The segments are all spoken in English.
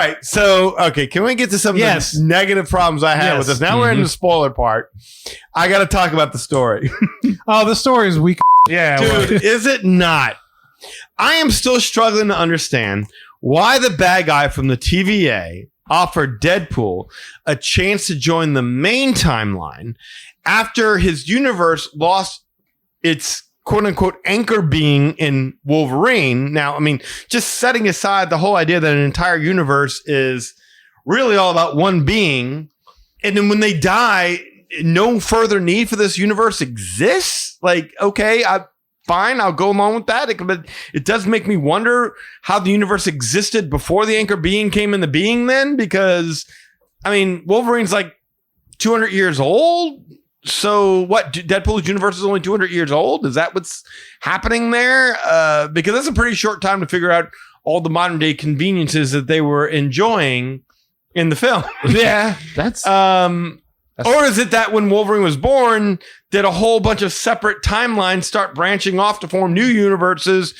right. So, okay, can we get to some of the negative problems I had with this? Now we're in the spoiler part. I got to talk about the story. Oh, the story is weak. Yeah. Dude, is it not? I am still struggling to understand why the bad guy from the TVA offered Deadpool a chance to join the main timeline after his universe lost its quote-unquote anchor being in Wolverine. Now, I mean, just setting aside the whole idea that an entire universe is really all about one being, and then when they die, no further need for this universe exists. Like, okay, fine, I'll go along with that. But it does make me wonder how the universe existed before the anchor being came into being then, because, I mean, Wolverine's like 200 years old. So what? Deadpool's universe is only 200 years old? Is that what's happening there? Because that's a pretty short time to figure out all the modern day conveniences that they were enjoying in the film. Yeah, that's or is it that when Wolverine was born, did a whole bunch of separate timelines start branching off to form new universes,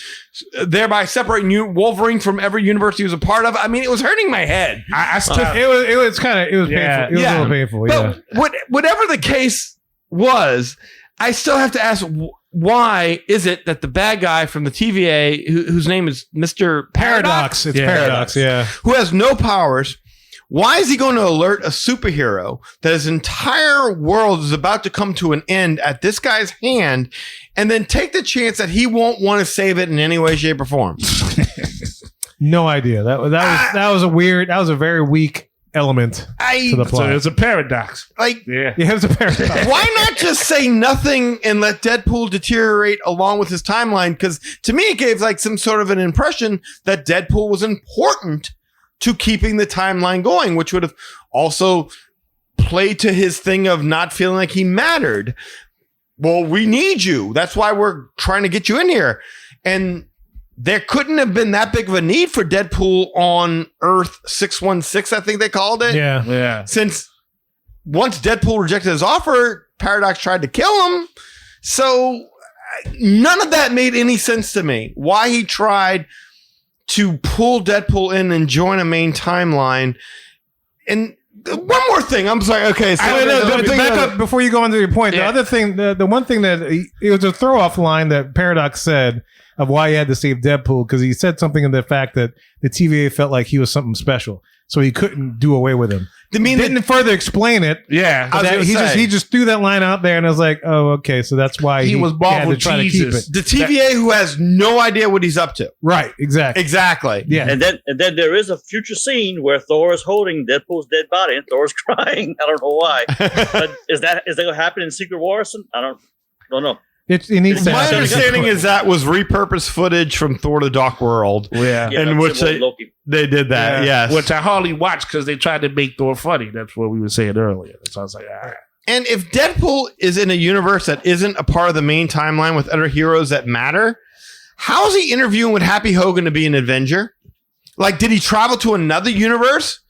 thereby separating Wolverine from every universe he was a part of? I mean, it was hurting my head. It was painful. It was a little painful. But whatever the case was, I still have to ask, why is it that the bad guy from the TVA, whose name is Mr. Paradox? It's Paradox, yeah. Who has no powers. Why is he going to alert a superhero that his entire world is about to come to an end at this guy's hand, and then take the chance that he won't want to save it in any way, shape, or form? No idea. That was a very weak element to the plot. So it's a paradox. It was a paradox. Why not just say nothing and let Deadpool deteriorate along with his timeline? Because to me, it gave like some sort of an impression that Deadpool was important to keeping the timeline going, which would have also played to his thing of not feeling like he mattered. Well, we need you. That's why we're trying to get you in here. And there couldn't have been that big of a need for Deadpool on Earth 616, I think they called it. Yeah. Since once Deadpool rejected his offer, Paradox tried to kill him. So none of that made any sense to me. Why he tried to pull Deadpool in and join a main timeline. And one more thing. I'm sorry. Okay. So back up before you go on to your point. The other thing, the one thing that it was a throw off line that Paradox said of why he had to save Deadpool, because he said something in the fact that the TVA felt like he was something special, so he couldn't do away with him. Didn't further explain it. Yeah, he just threw that line out there, and I was like, oh, okay, so that's why he was Marvel Jesus. The TVA who has no idea what he's up to. Right, exactly. Yeah, and then there is a future scene where Thor is holding Deadpool's dead body, and Thor's crying. I don't know why. But is that going to happen in Secret Wars? I don't know. It needs to My happen. understanding is that was repurposed footage from Thor: The Dark World. In which they did that. Yes, which I hardly watched because they tried to make Thor funny. That's what we were saying earlier. So I was like, all right. And if Deadpool is in a universe that isn't a part of the main timeline with other heroes that matter, how is he interviewing with Happy Hogan to be an Avenger? Like, did he travel to another universe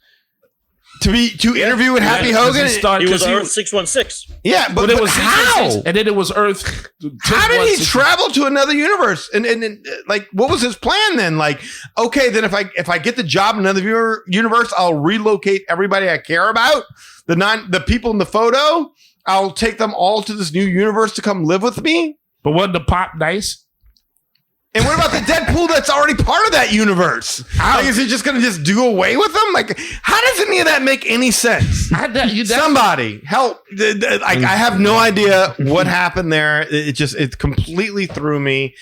to interview with Happy Hogan? He was Earth 616. Yeah, but it was how? And then it was Earth. How did he travel to another universe? And like, what was his plan then? Like, okay, then if I get the job in another universe, I'll relocate everybody I care about. The people in the photo, I'll take them all to this new universe to come live with me. But wasn't the pop nice? And what about the Deadpool that's already part of that universe? Like, is he just going to just do away with them? Like, how does any of that make any sense? Somebody help! I have no idea what happened there. It completely threw me.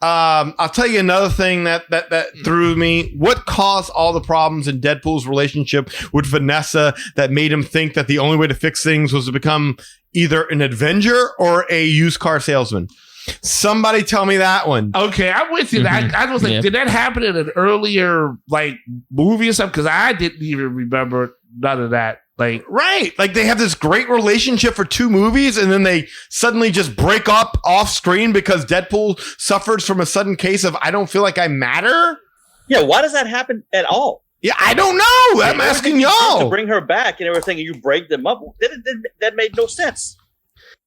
I'll tell you another thing that threw me. What caused all the problems in Deadpool's relationship with Vanessa that made him think that the only way to fix things was to become either an Avenger or a used car salesman? Somebody tell me that one. Okay, I'm with you. I was like, did that happen in an earlier movie or something? Because I didn't even remember none of that. Like they have this great relationship for 2 movies, and then they suddenly just break up off screen because Deadpool suffers from a sudden case of I don't feel like I matter. Yeah, why does that happen at all? Yeah, I don't know. I'm asking y'all to bring her back and everything, and you break them up. That made no sense.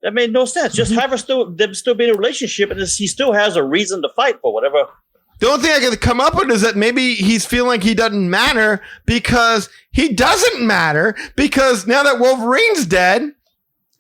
That made no sense. Just have them still be in a relationship, and he still has a reason to fight for whatever The only thing I can come up with is that maybe he's feeling like he doesn't matter because he doesn't matter because now that Wolverine's dead,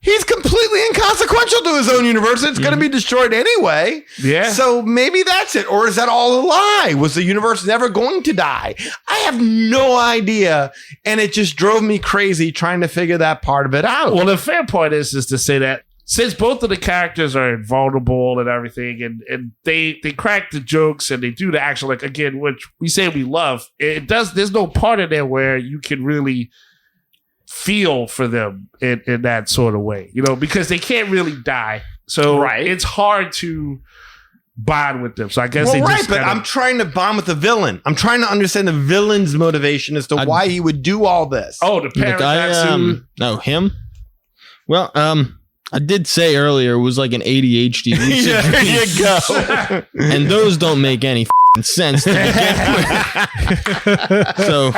he's completely inconsequential to his own universe. It's going to be destroyed anyway. Yeah. So maybe that's it. Or is that all a lie? Was the universe never going to die? I have no idea. And it just drove me crazy trying to figure that part of it out. Well, the fair point is to say that since both of the characters are invulnerable and everything, and they crack the jokes and they do the action, like, again, which we say we love, there's no part in there where you can really feel for them in that sort of way, because they can't really die. So it's hard to bond with them. So I guess but I'm trying to bond with the villain. I'm trying to understand the villain's motivation as to why he would do all this. Oh, the paradox. No, him? Well, I did say earlier it was like an ADHD lucid Yeah, there you go. and those don't make any sense to begin with. So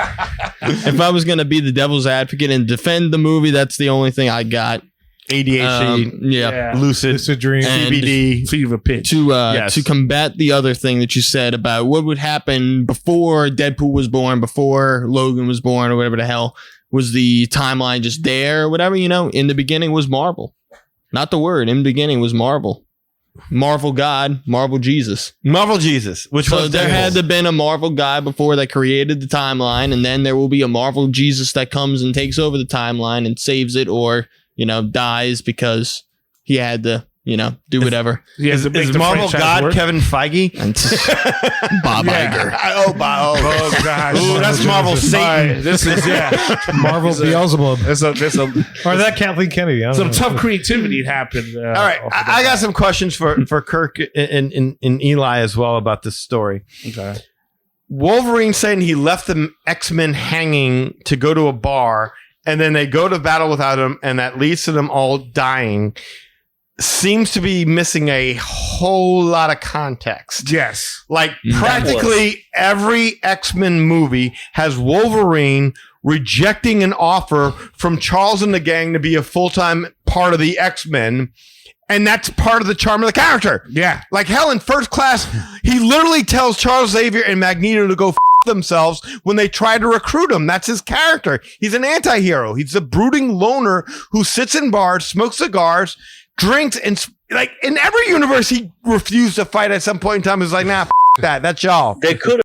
if I was going to be the devil's advocate and defend the movie, that's the only thing I got. ADHD, lucid dream, CBD, fever pitch. To combat the other thing that you said about what would happen before Deadpool was born, before Logan was born, or whatever the hell, was the timeline just there or whatever, in the beginning was Marvel. Not the word. In the beginning was Marvel. Marvel God, Marvel Jesus. Marvel Jesus. So there had to have been a Marvel guy before that created the timeline, and then there will be a Marvel Jesus that comes and takes over the timeline and saves it, or dies because he had to do whatever. Is Marvel God work? Kevin Feige? And Bob Iger. Oh, gosh. Ooh, that's Marvel Satan. This is, Marvel Beelzebub. There's Or that Kathleen Kennedy. Some tough creativity happened. All right. I got some questions for Kirk and Eli as well about this story. Okay. Wolverine saying he left the X-Men hanging to go to a bar, and then they go to battle without him, and that leads to them all dying. Seems to be missing a whole lot of context. Yes. Like practically every X-Men movie has Wolverine rejecting an offer from Charles and the gang to be a full-time part of the X-Men. And that's part of the charm of the character. Yeah. Like hell, in First Class, he literally tells Charles Xavier and Magneto to go f*** themselves when they try to recruit him. That's his character. He's an anti-hero. He's a brooding loner who sits in bars, smokes cigars, drinks, and like in every universe, he refused to fight at some point in time. He was like, nah, f*** that. That's y'all. They could